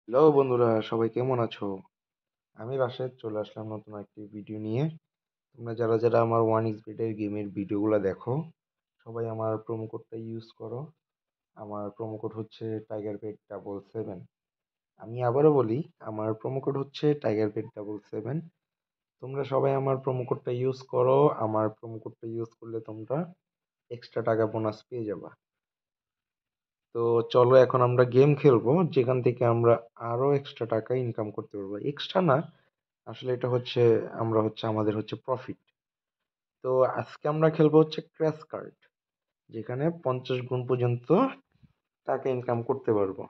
Hello বন্ধুরা, সবাই কেমন আছো? আমি রাশেদ চলে আসলাম নতুন একটি ভিডিও নিয়ে। তোমরা যারা যারা আমার ওয়ান এক্স বেটের গেমের ভিডিওগুলো দেখো, সবাই আমার প্রোমো কোডটা ইউজ করো। আমার প্রোমো কোড হচ্ছে টাইগার পেট 777। আমি আবারও বলি, আমার প্রোমো কোড হচ্ছে টাইগার পেট 777। তোমরা সবাই আমার প্রোমো কোডটা ইউজ করো। আমার প্রোমো কোডটা ইউজ করলে তোমরা এক্সট্রা টাকা বোনাস পেয়ে যাবা। তো চলো এখন আমরা গেম খেলবো, যেখান থেকে আমরা আরো এক্সট্রা টাকা ইনকাম করতে পারবো। এক্সট্রা না, আসলে এটা হচ্ছে আমাদের হচ্ছে প্রফিট। তো আজকে আমরা খেলবো হচ্ছে ক্র্যাশ কার্ড, যেখানে 50 গুণ পর্যন্ত টাকা ইনকাম করতে পারবো।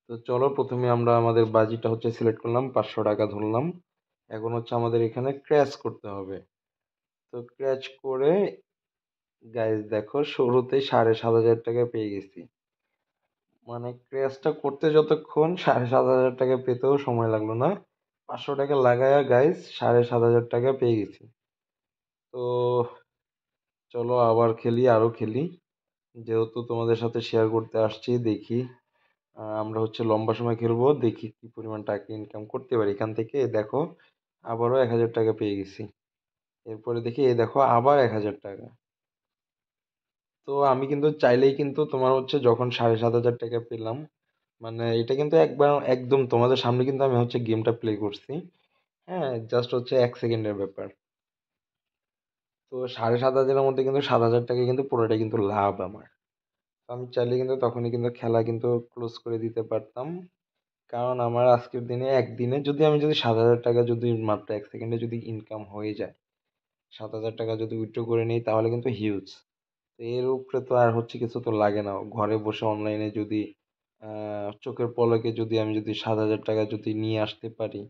তো চলো প্রথমে আমরা আমাদের বাজিটা হচ্ছে সিলেক্ট করলাম, 500 টাকা ধরলাম। এখন হচ্ছে আমাদের এখানে ক্র্যাশ করতে হবে। তো ক্র্যাশ করে গাইজ দেখো, শুরুতে 7,500 টাকা পেয়ে গেছি। মানে ক্র্যাশটা করতে যতক্ষণ 7,500 টাকা পেতেও সময় লাগলো না। 500 টাকা লাগায়া গাইজ 7,500 টাকা পেয়ে গেছি। তো চলো আবার খেলি, আরো খেলি। যেহেতু তোমাদের সাথে শেয়ার করতে আসছি, দেখি আমরা হচ্ছে লম্বা সময় খেলবো, দেখি কি পরিমাণ টাকা ইনকাম করতে পারি এখান থেকে। দেখো আবারও 1,000 টাকা পেয়ে গেছি। এরপরে দেখি, এই দেখো আবার 1,000 টাকা। তো আমি কিন্তু চাইলেই কিন্তু তোমার হচ্ছে যখন 7,500 টাকা পেলাম, মানে এটা কিন্তু একবার একদম তোমাদের সামনে কিন্তু আমি হচ্ছে গেমটা প্লে করছি। হ্যাঁ, জাস্ট হচ্ছে 1 সেকেন্ডের ব্যাপার। তো 7,500-এর মধ্যে কিন্তু 7,000 টাকা কিন্তু পুরোটাই কিন্তু লাভ আমার। তো আমি চাইলে কিন্তু তখনই কিন্তু খেলা কিন্তু ক্লোজ করে দিতে পারতাম। কারণ আমার আজকের দিনে একদিনে যদি 7,000 টাকা যদি মাত্র 1 সেকেন্ডে যদি ইনকাম হয়ে যায়, 7,000 টাকা যদি উইথড্র করে নিই, তাহলে কিন্তু হিউজ। তো এর উপরে তো আর হচ্ছে কিছু তো লাগে না। ঘরে বসে অনলাইনে যদি চোখের পলকে যদি আমি যদি 7,000 টাকা যদি নিয়ে আসতে পারি,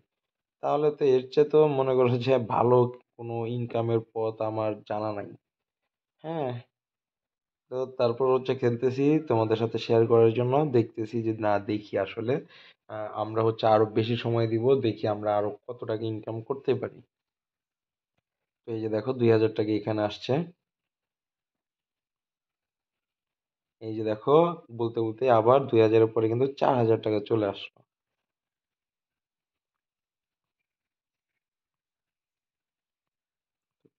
তাহলে তো এর চেয়ে তো মনে করো যে ভালো কোনো ইনকামের পথ আমার জানা নাই। হ্যাঁ। তো তারপর হচ্ছে খেলতেছি তোমাদের সাথে শেয়ার করার জন্য, দেখতেছি যে না, দেখি আসলে আমরা হচ্ছে আরো বেশি সময় দিব, দেখি আমরা আরো কত টাকা ইনকাম করতে পারি। তো এই যে দেখো 2,000 টাকা এখানে আসছে। এই যে দেখো, বলতে বলতে আবার 2,000-এর পরে কিন্তু 4,000 টাকা চলে আসলো।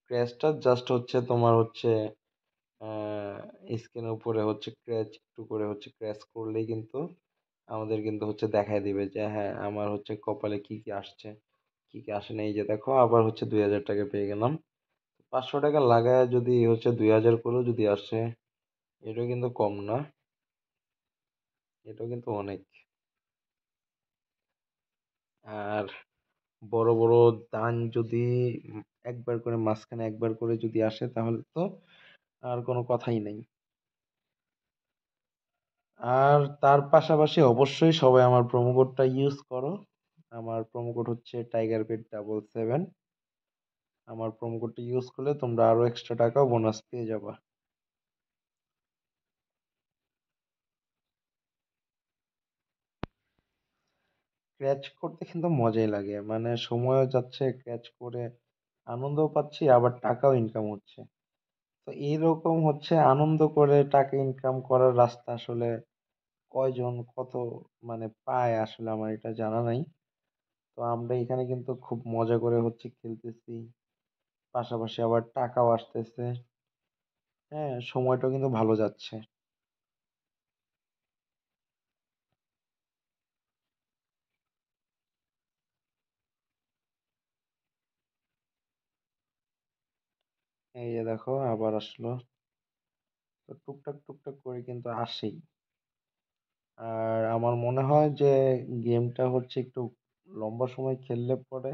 ক্র্যাশটা জাস্ট হচ্ছে তোমার হচ্ছে স্ক্রিনের উপরে হচ্ছে ক্র্যাচ একটু করে হচ্ছে ক্র্যাশ করলেই কিন্তু আমাদের কিন্তু হচ্ছে দেখায় দিবে যে হ্যাঁ, আমার হচ্ছে কপালে কি কি আসছে, কি কি আসে না। এই যে দেখো আবার হচ্ছে 2,000 টাকা পেয়ে গেলাম। 500 টাকা লাগায় যদি হচ্ছে 2,000 করেও যদি আসে, এটাও কিন্তু কম না, এটাও কিন্তু অনেক। আর বড় বড় দান যদি একবার করে মাঝখানে একবার করে যদি আসে, তাহলে তো আর কোনো কথাই নেই। আর তার পাশাপাশি অবশ্যই সবাই আমার প্রোমো কোডটা ইউজ করো। আমার প্রোমো কোড হচ্ছে টাইগার পেট 777। আমার প্রোমো কোডটা ইউজ করলে তোমরা আরো এক্সট্রা টাকা বোনাস পেয়ে যাবা। ক্র্যাচ করতে কিন্তু মজাই লাগে, মানে সময়ও যাচ্ছে ক্র্যাচ করে, আনন্দও পাচ্ছি, আবার টাকাও ইনকাম হচ্ছে। তো এইরকম হচ্ছে আনন্দ করে টাকা ইনকাম করার রাস্তা আসলে কয়জন কত মানে পায়, আসলে আমার এটা জানা নাই। তো আমরা এখানে কিন্তু খুব মজা করে হচ্ছে খেলতেছি, পাশাপাশি আবার টাকাও আসতেছে। হ্যাঁ, সময়টাও কিন্তু ভালো যাচ্ছে। এই যে দেখো আবার আসলো। তো টুকটাক টুকটাক করে কিন্তু আসেই। আর আমার মনে হয় যে গেমটা হচ্ছে একটু লম্বা সময় খেললে পরে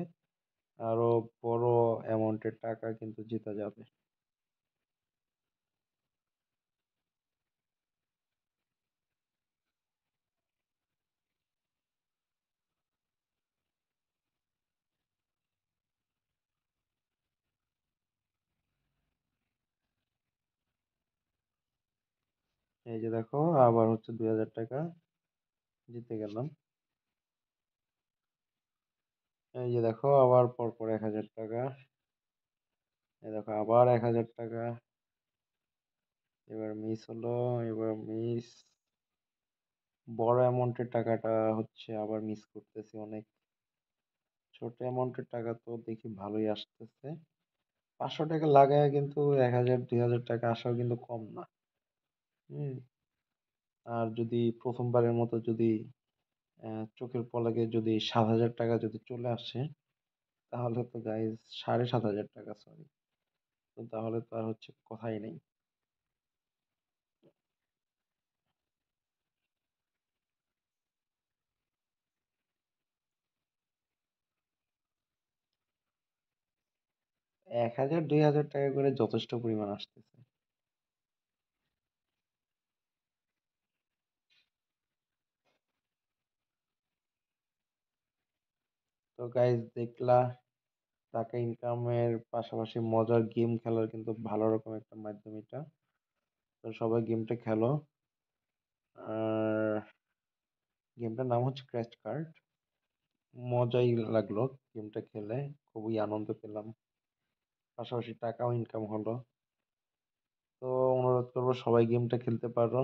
আরো বড় অ্যামাউন্টের টাকা কিন্তু জেতা যাবে। এই যে দেখো আবার হচ্ছে 2,000 টাকা জিতে গেলাম। এই যে দেখো আবার পরপর 1,000 টাকা। এই দেখো আবার 1,000 টাকা। এবার মিস হলো, এবার মিস, বড় অ্যামাউন্টের টাকাটা হচ্ছে আবার মিস করতেছি অনেক। ছোট অ্যামাউন্টের টাকা তো দেখি ভালোই আসতেছে। 500 টাকা লাগায় কিন্তু 1000 2000 টাকা আসাও কিন্তু কম না। হুম। আর যদি প্রথমবারের মতো যদি চোখের পলকে যদি 7,000 টাকা যদি চলে আসে, তাহলে তো গাইজ 7,500 টাকা, সরি, তো তাহলে তো আর হচ্ছে কথাই নেই। 1000 2000 টাকা করে যথেষ্ট পরিমাণ আসতেছে। তো গাইজ দেখলা, টাকা ইনকামের পাশাপাশি মজার গেম খেলার কিন্তু ভালো রকম একটা মাধ্যম এটা। তো সবাই গেমটা খেলো। আর গেমটার নাম হচ্ছে ক্র্যাশ কার্ড। মজাই লাগলো গেমটা খেলে, খুবই আনন্দ পেলাম, পাশাপাশি টাকাও ইনকাম হলো। তো অনুরোধ করবো সবাই গেমটা খেলতে পারো।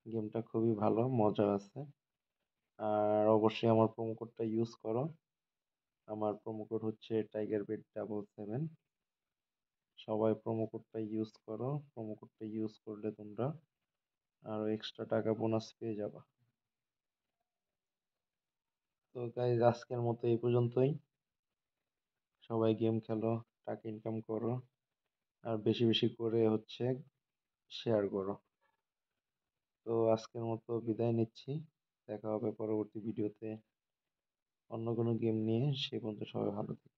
গেমটা খুবই ভালো, মজা আছে। আর অবশ্যই আমার প্রোমো কোডটা ইউজ করো। আমার প্রোমো কোড হচ্ছে টাইগার বেট 77। সবাই প্রোমো কোডটা ইউজ করো। প্রোমো কোডটা ইউজ করলে তোমরা আরো এক্সট্রা টাকা বোনাস পেয়ে যাবা। তো গাইজ আজকের মতো এই পর্যন্তই। সবাই গেম খেলো, টাকা ইনকাম করো, আর বেশি বেশি করে হচ্ছে শেয়ার করো। তো আজকের মতো বিদায় নিচ্ছি। দেখা হবে পরবর্তী ভিডিওতে অন্য কোনো গেম নিয়ে। সে পর্যন্ত সবাই ভালো থেকো।